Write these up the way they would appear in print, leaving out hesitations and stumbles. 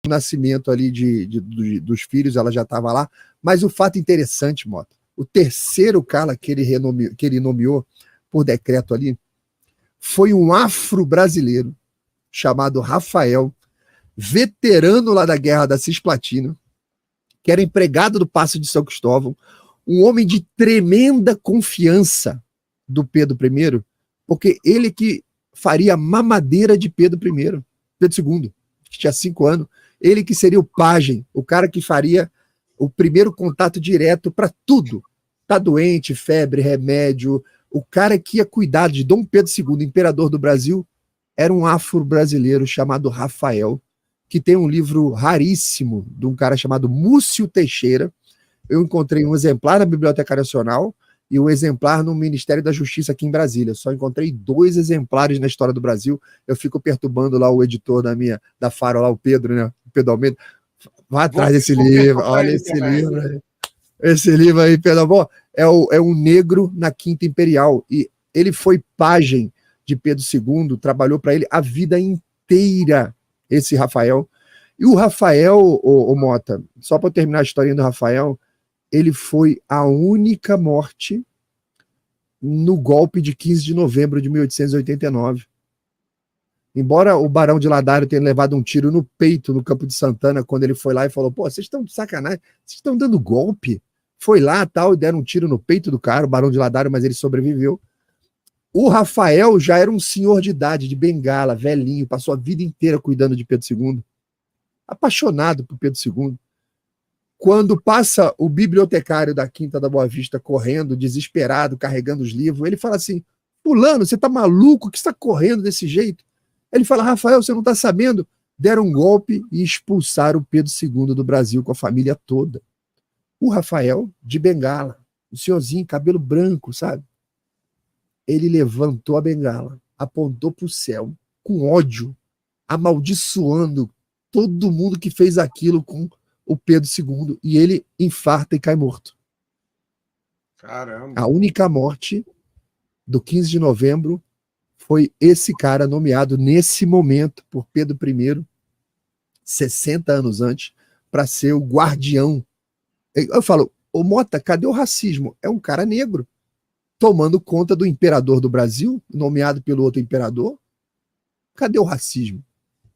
o nascimento ali dos filhos, ela já estava lá. Mas o fato interessante, Mota, o terceiro cara que ele nomeou por decreto ali foi um afro-brasileiro chamado Rafael, veterano lá da Guerra da Cisplatina, que era empregado do Paço de São Cristóvão, um homem de tremenda confiança do Pedro I, porque ele que faria a mamadeira de Pedro I, Pedro II, que tinha 5 anos, ele que seria o pajem, o cara que faria o primeiro contato direto para tudo. Tá doente, febre, remédio. O cara que ia cuidar de Dom Pedro II, imperador do Brasil, era um afro-brasileiro chamado Rafael, que tem um livro raríssimo de um cara chamado Múcio Teixeira. Eu encontrei um exemplar na Biblioteca Nacional e um exemplar no Ministério da Justiça aqui em Brasília. Só encontrei 2 exemplares na história do Brasil. Eu fico perturbando lá o editor da Faro, lá o Pedro, né? O Pedro Almeida. Vá atrás desse livro. Olha esse livro aí. Esse livro aí, Pedro. Bom, é um negro na Quinta Imperial. E ele foi pajem de Pedro II, trabalhou para ele a vida inteira, esse Rafael. E o Rafael, o Mota, só para terminar a historinha do Rafael, ele foi a única morte no golpe de 15 de novembro de 1889. Embora o Barão de Ladário tenha levado um tiro no peito no Campo de Santana, quando ele foi lá e falou, pô, vocês estão de sacanagem, vocês estão dando golpe. Foi lá tal, e deram um tiro no peito do cara, o Barão de Ladário, mas ele sobreviveu. O Rafael já era um senhor de idade, de Bengala, velhinho, passou a vida inteira cuidando de Pedro II. Apaixonado por Pedro II. Quando passa o bibliotecário da Quinta da Boa Vista correndo, desesperado, carregando os livros, ele fala assim, fulano, você tá maluco? Que você tá correndo desse jeito? Ele fala, Rafael, você não tá sabendo? Deram um golpe e expulsaram o Pedro II do Brasil com a família toda. O Rafael, de Bengala, o senhorzinho, cabelo branco, sabe? Ele levantou a bengala, apontou para o céu, com ódio, amaldiçoando todo mundo que fez aquilo com o Pedro II, e ele infarta e cai morto. Caramba. A única morte do 15 de novembro foi esse cara nomeado nesse momento por Pedro I, 60 anos antes, para ser o guardião. Eu falo, ô Mota, cadê o racismo? É um cara negro, tomando conta do imperador do Brasil, nomeado pelo outro imperador. Cadê o racismo?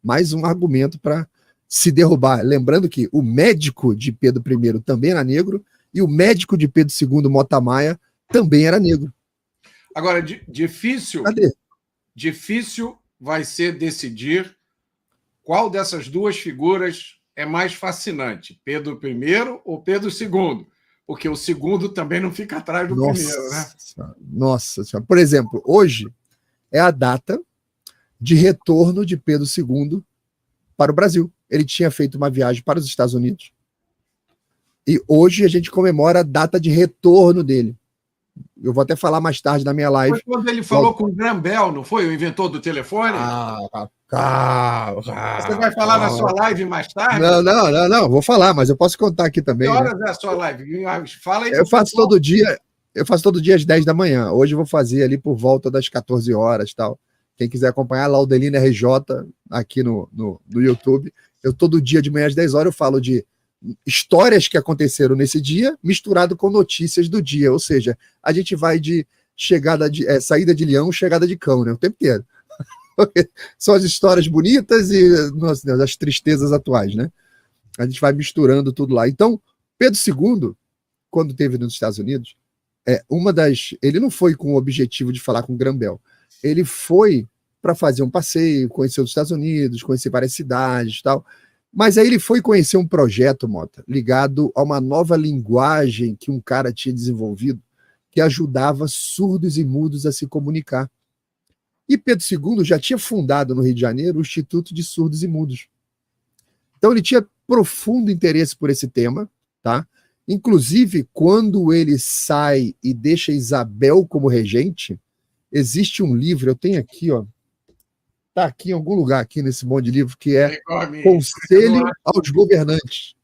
Mais um argumento para se derrubar. Lembrando que o médico de Pedro I também era negro e o médico de Pedro II, Mota Maia, também era negro. Agora, difícil vai ser decidir qual dessas duas figuras é mais fascinante, Pedro I ou Pedro II? Porque o segundo também não fica atrás do primeiro, né? Nossa Senhora. Por exemplo, hoje é a data de retorno de Pedro II para o Brasil. Ele tinha feito uma viagem para os Estados Unidos. E hoje a gente comemora a data de retorno dele. Eu vou até falar mais tarde na minha live. Foi quando ele falou com o Graham Bell, não foi? O inventor do telefone? Você vai falar na sua live mais tarde? Não. Vou falar, mas eu posso contar aqui também. Que horas é a sua live? Fala aí. Eu faço todo dia às 10 da manhã. Hoje eu vou fazer ali por volta das 14 horas, tal. Quem quiser acompanhar, Laudelino RJ aqui no YouTube. Eu todo dia de manhã às 10 horas eu falo de histórias que aconteceram nesse dia, misturado com notícias do dia. Ou seja, a gente vai de saída de leão, chegada de cão, né? O tempo inteiro. São as histórias bonitas e nossa Deus, as tristezas atuais, né? A gente vai misturando tudo lá. Então, Pedro II, quando esteve nos Estados Unidos, ele não foi com o objetivo de falar com Graham Bell. Ele foi para fazer um passeio, conhecer os Estados Unidos, conhecer várias cidades e tal. Mas aí ele foi conhecer um projeto, Mota, ligado a uma nova linguagem que um cara tinha desenvolvido que ajudava surdos e mudos a se comunicar. E Pedro II já tinha fundado no Rio de Janeiro o Instituto de Surdos e Mudos. Então ele tinha profundo interesse por esse tema, tá? Inclusive, quando ele sai e deixa Isabel como regente, existe um livro, eu tenho aqui, ó, tá aqui em algum lugar, aqui nesse monte de livro, que é Conselho aos Governantes.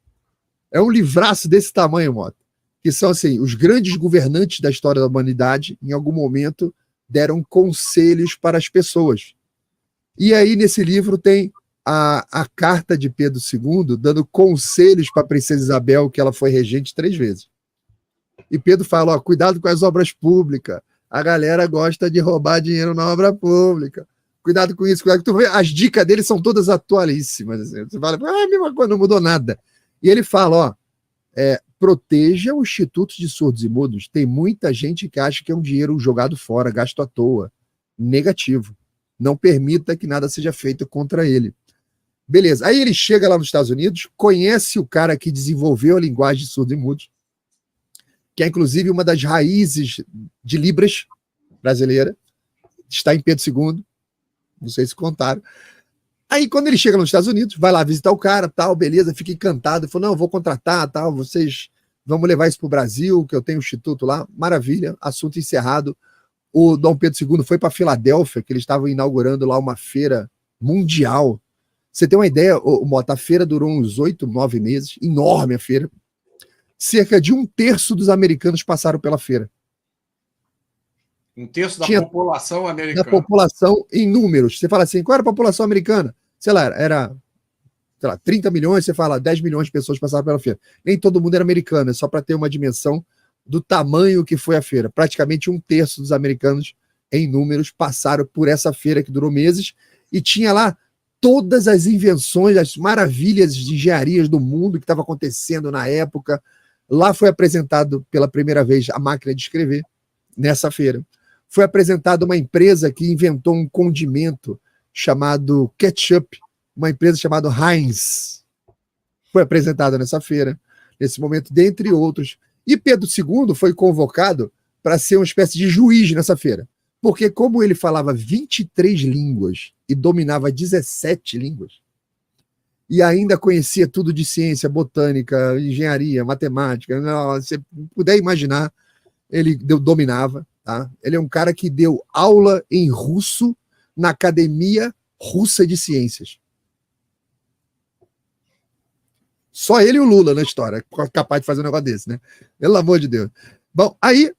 É um livraço desse tamanho, Mota, que são assim, os grandes governantes da história da humanidade, em algum momento, deram conselhos para as pessoas. E aí, nesse livro, tem a carta de Pedro II dando conselhos para a princesa Isabel, que ela foi regente 3 vezes. E Pedro fala, ó, cuidado com as obras públicas. A galera gosta de roubar dinheiro na obra pública. Cuidado com isso. Cuidado. Tu vê, as dicas dele são todas atualíssimas. Assim. Você fala, a mesma coisa, não mudou nada. E ele fala, ó, proteja o Instituto de Surdos e Mudos. Tem muita gente que acha que é um dinheiro jogado fora, gasto à toa. Negativo. Não permita que nada seja feito contra ele. Beleza. Aí ele chega lá nos Estados Unidos, conhece o cara que desenvolveu a linguagem de surdos e mudos, que é inclusive uma das raízes de Libras brasileira, está em Pedro II, não sei se contaram. Aí quando ele chega nos Estados Unidos, vai lá visitar o cara, tal, beleza, fica encantado, falou, não, eu vou contratar, tal, vocês vamos levar isso para o Brasil, que eu tenho um instituto lá, maravilha, assunto encerrado. O Dom Pedro II foi para Filadélfia, que eles estavam inaugurando lá uma feira mundial. Você tem uma ideia, Mota, a feira durou uns 8, 9 meses, enorme a feira. Cerca de 1/3 dos americanos passaram pela feira. 1/3 da população americana. Da população em números. Você fala assim, qual era a população americana? Sei lá, era 30 milhões, você fala 10 milhões de pessoas passaram pela feira. Nem todo mundo era americano, é só para ter uma dimensão do tamanho que foi a feira. Praticamente 1/3 dos americanos em números passaram por essa feira que durou meses e tinha lá todas as invenções, as maravilhas de engenharias do mundo que estava acontecendo na época. Lá foi apresentado pela primeira vez a máquina de escrever, nessa feira. Foi apresentada uma empresa que inventou um condimento chamado ketchup, uma empresa chamada Heinz. Foi apresentada nessa feira, nesse momento, dentre outros. E Pedro II foi convocado para ser uma espécie de juiz nessa feira. Porque como ele falava 23 línguas e dominava 17 línguas, e ainda conhecia tudo de ciência, botânica, engenharia, matemática, você puder imaginar, ele dominava. Tá? Ele é um cara que deu aula em russo na Academia Russa de Ciências. Só ele e o Lula na história, capaz de fazer um negócio desse, né? Pelo amor de Deus. Bom, aí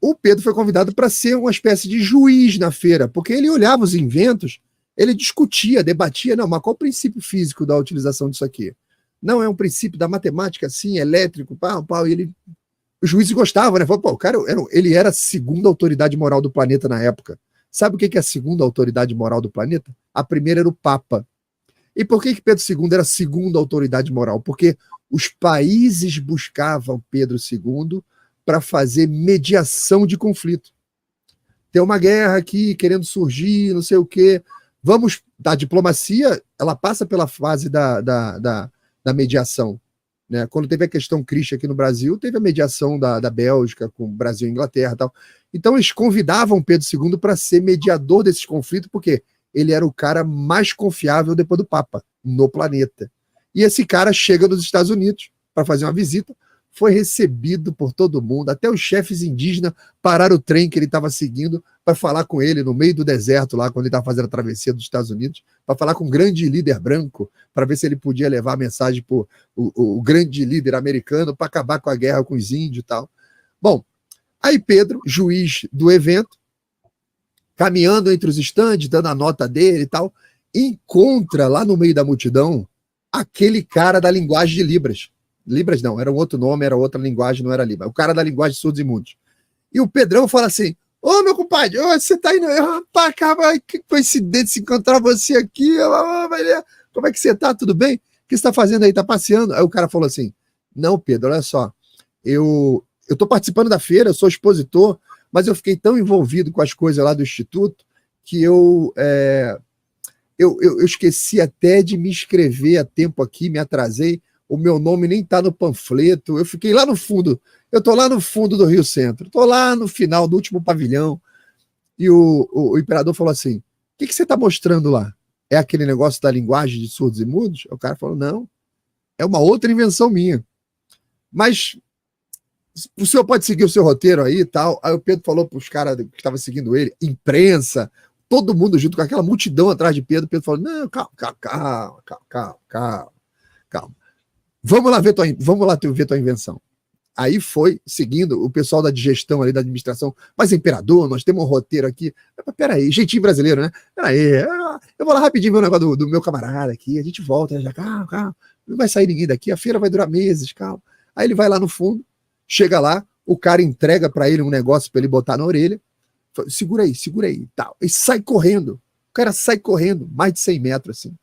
o Pedro foi convidado para ser uma espécie de juiz na feira, porque ele olhava os inventos, ele discutia, debatia, não, mas qual o princípio físico da utilização disso aqui? Não, é um princípio da matemática, assim, elétrico, pau, e ele... Os juízes gostavam, né? Falou, pô, o cara, ele era a segunda autoridade moral do planeta na época. Sabe o que é a segunda autoridade moral do planeta? A primeira era o Papa. E por que Pedro II era a segunda autoridade moral? Porque os países buscavam Pedro II para fazer mediação de conflito. Tem uma guerra aqui querendo surgir, não sei o quê. Vamos, a diplomacia, ela passa pela fase da mediação. Né? Quando teve a questão Christian aqui no Brasil, teve a mediação da Bélgica com o Brasil e Inglaterra e tal. Então eles convidavam Pedro II para ser mediador desses conflitos, porque ele era o cara mais confiável depois do Papa no planeta. E esse cara chega nos Estados Unidos para fazer uma visita, foi recebido por todo mundo, até os chefes indígenas pararam o trem que ele estava seguindo para falar com ele no meio do deserto, lá quando ele estava fazendo a travessia dos Estados Unidos, para falar com um grande líder branco, para ver se ele podia levar a mensagem para o grande líder americano para acabar com a guerra com os índios e tal. Bom, aí Pedro, juiz do evento, caminhando entre os estandes, dando a nota dele e tal, encontra lá no meio da multidão aquele cara da linguagem de Libras. Libras não, era um outro nome, era outra linguagem, não era Libras. O cara da linguagem de surdos e mudos. E o Pedrão fala assim, ô meu compadre, você tá indo, rapaz, cara, que coincidência encontrar você aqui, como é que você tá, tudo bem? O que você tá fazendo aí, tá passeando? Aí o cara falou assim, não Pedro, olha só, eu tô participando da feira, eu sou expositor, mas eu fiquei tão envolvido com as coisas lá do Instituto que eu esqueci até de me inscrever a tempo aqui, me atrasei, o meu nome nem está no panfleto, eu fiquei lá no fundo, eu estou lá no fundo do Rio Centro, estou lá no final do último pavilhão, e o imperador falou assim, o que você está mostrando lá? É aquele negócio da linguagem de surdos e mudos? O cara falou, não, é uma outra invenção minha. Mas o senhor pode seguir o seu roteiro aí e tal. Aí o Pedro falou para os caras que estavam seguindo ele, imprensa, todo mundo junto com aquela multidão atrás de Pedro. Pedro falou, não, calma. Vamos lá ver tua invenção. Aí foi seguindo o pessoal da digestão ali, da administração, mas imperador, nós temos um roteiro aqui. Peraí, jeitinho brasileiro, né? Peraí, eu vou lá rapidinho ver o negócio do meu camarada aqui, a gente volta, já, calma, calma, não vai sair ninguém daqui, a feira vai durar meses, calma. Aí ele vai lá no fundo, chega lá, o cara entrega para ele um negócio para ele botar na orelha, fala, segura aí, tal, e sai correndo. O cara sai correndo, mais de 100 metros, assim.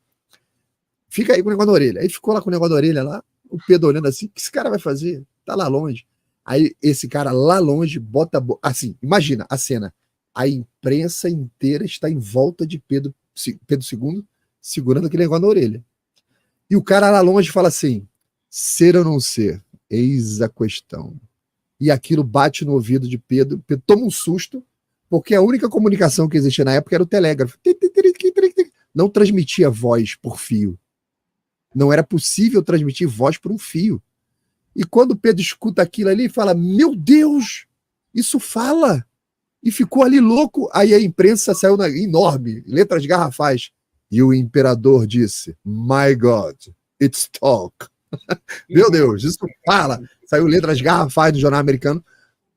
Fica aí com o negócio na orelha. Aí ficou lá com o negócio na orelha lá, o Pedro olhando assim, o que esse cara vai fazer? Tá lá longe. Aí esse cara lá longe bota... Assim, imagina a cena. A imprensa inteira está em volta de Pedro II, segurando aquele negócio na orelha. E o cara lá longe fala assim, ser ou não ser? Eis a questão. E aquilo bate no ouvido de Pedro. Pedro toma um susto, porque a única comunicação que existia na época era o telégrafo. Não transmitia voz por fio. Não era possível transmitir voz por um fio. E quando Pedro escuta aquilo ali, fala, meu Deus, isso fala. E ficou ali louco. Aí a imprensa saiu enorme, letras garrafais. E o imperador disse, my God, it's talk. Meu Deus, isso fala. Saiu letras garrafais do jornal americano.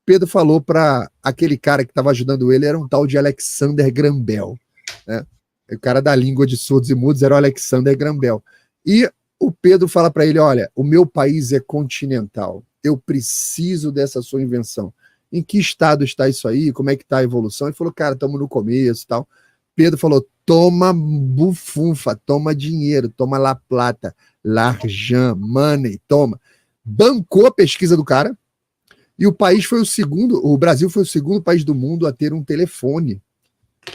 Pedro falou para aquele cara que estava ajudando ele, era um tal de Alexander Graham Bell. Né? O cara da língua de surdos e mudos era o Alexander Graham Bell. E o Pedro fala para ele, olha, o meu país é continental, eu preciso dessa sua invenção. Em que estado está isso aí? Como é que está a evolução? Ele falou, cara, estamos no começo e tal. Pedro falou, toma bufunfa, toma dinheiro, toma la plata, l'argent, money, toma. Bancou a pesquisa do cara e o país foi o Brasil foi o segundo país do mundo a ter um telefone.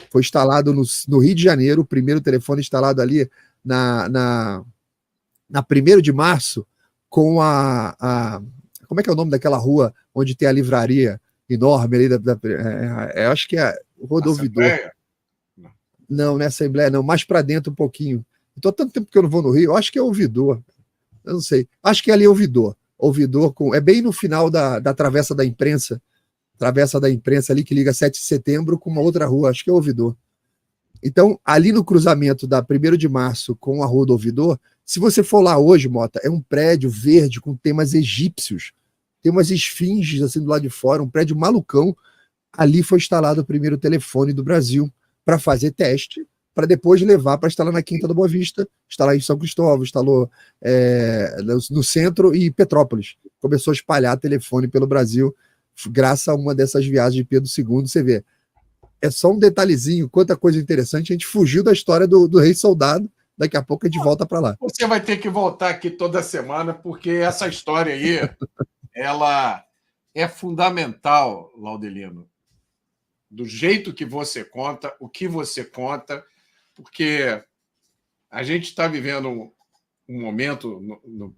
Foi instalado no Rio de Janeiro, o primeiro telefone instalado ali na 1º de março, com como é que é o nome daquela rua onde tem a livraria enorme ali? Acho que é Rua do Ouvidor. Não é Assembleia, não, mais para dentro um pouquinho. Estou há tanto tempo que eu não vou no Rio, eu acho que é Ouvidor. Eu não sei. Acho que é ali Ouvidor. Ouvidor é bem no final da Travessa da Imprensa. Travessa da Imprensa ali que liga 7 de setembro com uma outra rua, acho que é Ouvidor. Então, ali no cruzamento da 1º de março com a Rua do Ouvidor, se você for lá hoje, Mota, é um prédio verde com temas egípcios, tem umas esfinges assim do lado de fora, um prédio malucão. Ali foi instalado o primeiro telefone do Brasil para fazer teste, para depois levar para instalar na Quinta da Boa Vista, instalar em São Cristóvão, instalou no centro e Petrópolis. Começou a espalhar telefone pelo Brasil, graças a uma dessas viagens de Pedro II, você vê. É só um detalhezinho, quanta coisa interessante, a gente fugiu da história do Rei Soldado, daqui a pouco a gente volta para lá. Você vai ter que voltar aqui toda semana, porque essa história aí, ela é fundamental, Laudelino, do jeito que você conta, o que você conta, porque a gente está vivendo um momento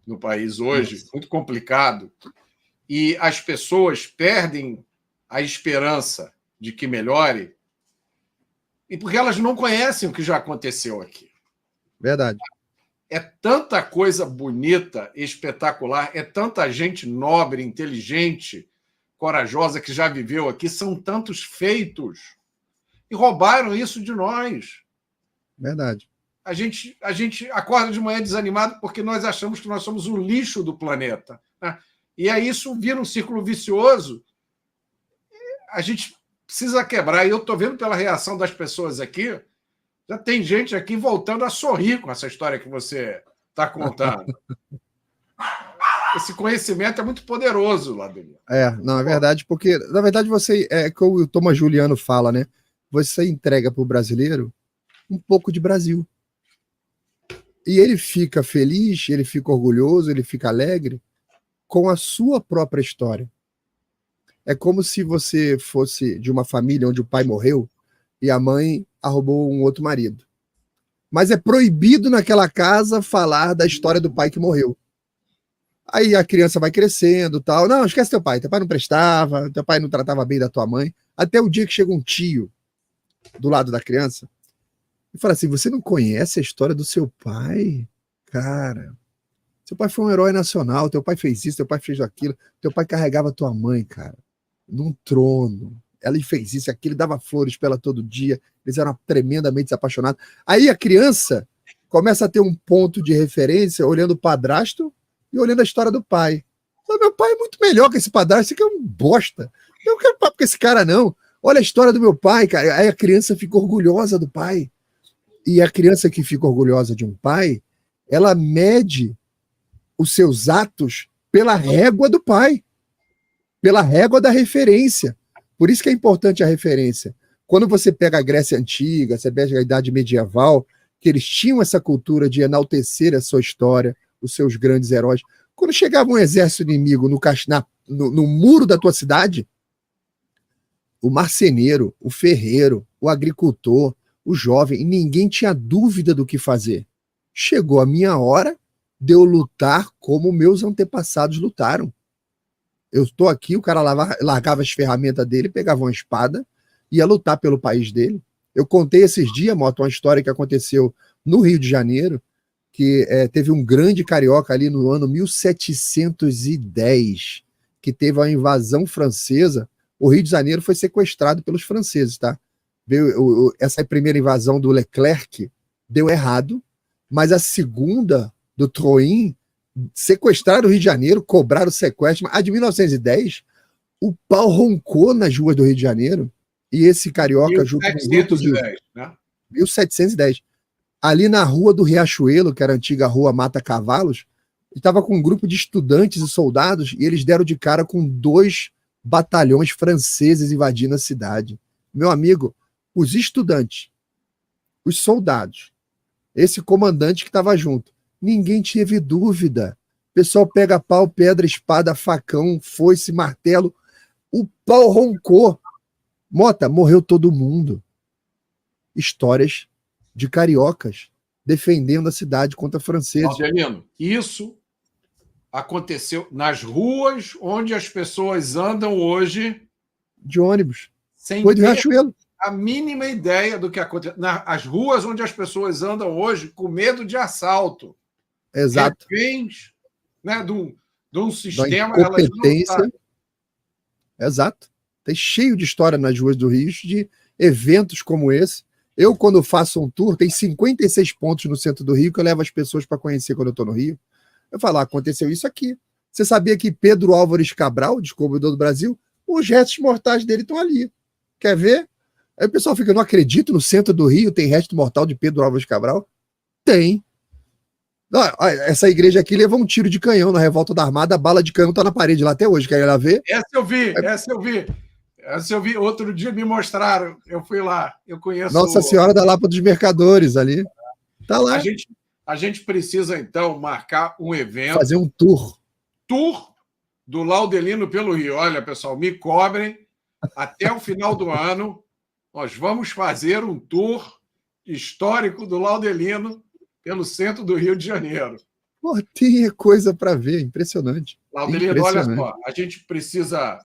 no país hoje muito complicado e as pessoas perdem a esperança de que melhore e porque elas não conhecem o que já aconteceu aqui. Verdade. É tanta coisa bonita, espetacular, é tanta gente nobre, inteligente, corajosa que já viveu aqui, são tantos feitos e roubaram isso de nós. Verdade. A gente acorda de manhã desanimado porque nós achamos que nós somos o lixo do planeta. Né? E aí isso vira um círculo vicioso. A gente precisa quebrar. E eu estou vendo pela reação das pessoas aqui, já tem gente aqui voltando a sorrir com essa história que você está contando. Esse conhecimento é muito poderoso, Laudelino. Não, é verdade, porque, na verdade, você, como o Thomas Juliano fala, né? Você entrega para o brasileiro um pouco de Brasil. E ele fica feliz, ele fica orgulhoso, ele fica alegre com a sua própria história. É como se você fosse de uma família onde o pai morreu e a mãe arrumou um outro marido. Mas é proibido naquela casa falar da história do pai que morreu. Aí a criança vai crescendo, tal. Não, esquece teu pai não prestava, teu pai não tratava bem da tua mãe. Até o dia que chega um tio do lado da criança e fala assim, você não conhece a história do seu pai? Cara, seu pai foi um herói nacional, teu pai fez isso, teu pai fez aquilo, teu pai carregava tua mãe, cara, num trono. Ela fez isso, aquilo, dava flores para ela todo dia, eles eram tremendamente apaixonados. Aí a criança começa a ter um ponto de referência olhando o padrasto e olhando a história do pai. Meu pai é muito melhor que esse padrasto, esse aqui é um bosta. Eu não quero papo com esse cara, não. Olha a história do meu pai, cara. Aí a criança fica orgulhosa do pai. E a criança que fica orgulhosa de um pai, ela mede os seus atos pela régua do pai, pela régua da referência. Por isso que é importante a referência. Quando você pega a Grécia Antiga, você pega a Idade Medieval, que eles tinham essa cultura de enaltecer a sua história, os seus grandes heróis. Quando chegava um exército inimigo no muro da tua cidade, o marceneiro, o ferreiro, o agricultor, o jovem, ninguém tinha dúvida do que fazer. Chegou a minha hora de eu lutar como meus antepassados lutaram. Eu estou aqui, o cara largava as ferramentas dele, pegava uma espada, ia lutar pelo país dele. Eu contei esses dias, Mota, uma história que aconteceu no Rio de Janeiro, que teve um grande carioca ali no ano 1710, que teve a invasão francesa. O Rio de Janeiro foi sequestrado pelos franceses, tá? Essa primeira invasão do Leclerc deu errado, mas a segunda, do Troin, sequestraram o Rio de Janeiro, cobraram o sequestro. A de 1910, o pau roncou nas ruas do Rio de Janeiro, e esse carioca, junto com um grupo de... 1710. Ali na rua do Riachuelo, que era a antiga rua Mata Cavalos, estava com um grupo de estudantes e soldados, e eles deram de cara com 2 batalhões franceses invadindo a cidade. Meu amigo, os estudantes, os soldados, esse comandante que estava junto, ninguém teve dúvida. O pessoal pega pau, pedra, espada, facão, foice, martelo. O pau roncou. Mota, morreu todo mundo. Histórias de cariocas defendendo a cidade contra franceses. Algelino, isso aconteceu nas ruas onde as pessoas andam hoje. De ônibus. Sem Foi do Riachuelo. A mínima ideia do que acontece. As ruas onde as pessoas andam hoje com medo de assalto. Exato. Reféns, né, de um sistema. Da incompetência. Exato. Tem cheio de história nas ruas do Rio, de eventos como esse. Eu, quando faço um tour, tem 56 pontos no centro do Rio que eu levo as pessoas para conhecer quando eu estou no Rio. Eu falo, aconteceu isso aqui. Você sabia que Pedro Álvares Cabral, descobridor do Brasil, os restos mortais dele estão ali. Quer ver? Aí o pessoal fica, não acredito, no centro do Rio tem resto mortal de Pedro Álvares Cabral? Tem. Essa igreja aqui levou um tiro de canhão na revolta da Armada, a bala de canhão tá na parede lá até hoje. Quer ir lá ver? Essa eu vi. Outro dia me mostraram. Eu fui lá. Eu conheço. Nossa Senhora da Lapa dos Mercadores ali. Tá lá. A gente precisa, então, marcar um evento. Fazer um tour. Tour do Laudelino pelo Rio. Olha, pessoal, me cobrem. Até o final do ano, nós vamos fazer um tour histórico do Laudelino pelo centro do Rio de Janeiro. Pô, tem coisa para ver, impressionante. Laudelino, olha só, a gente precisa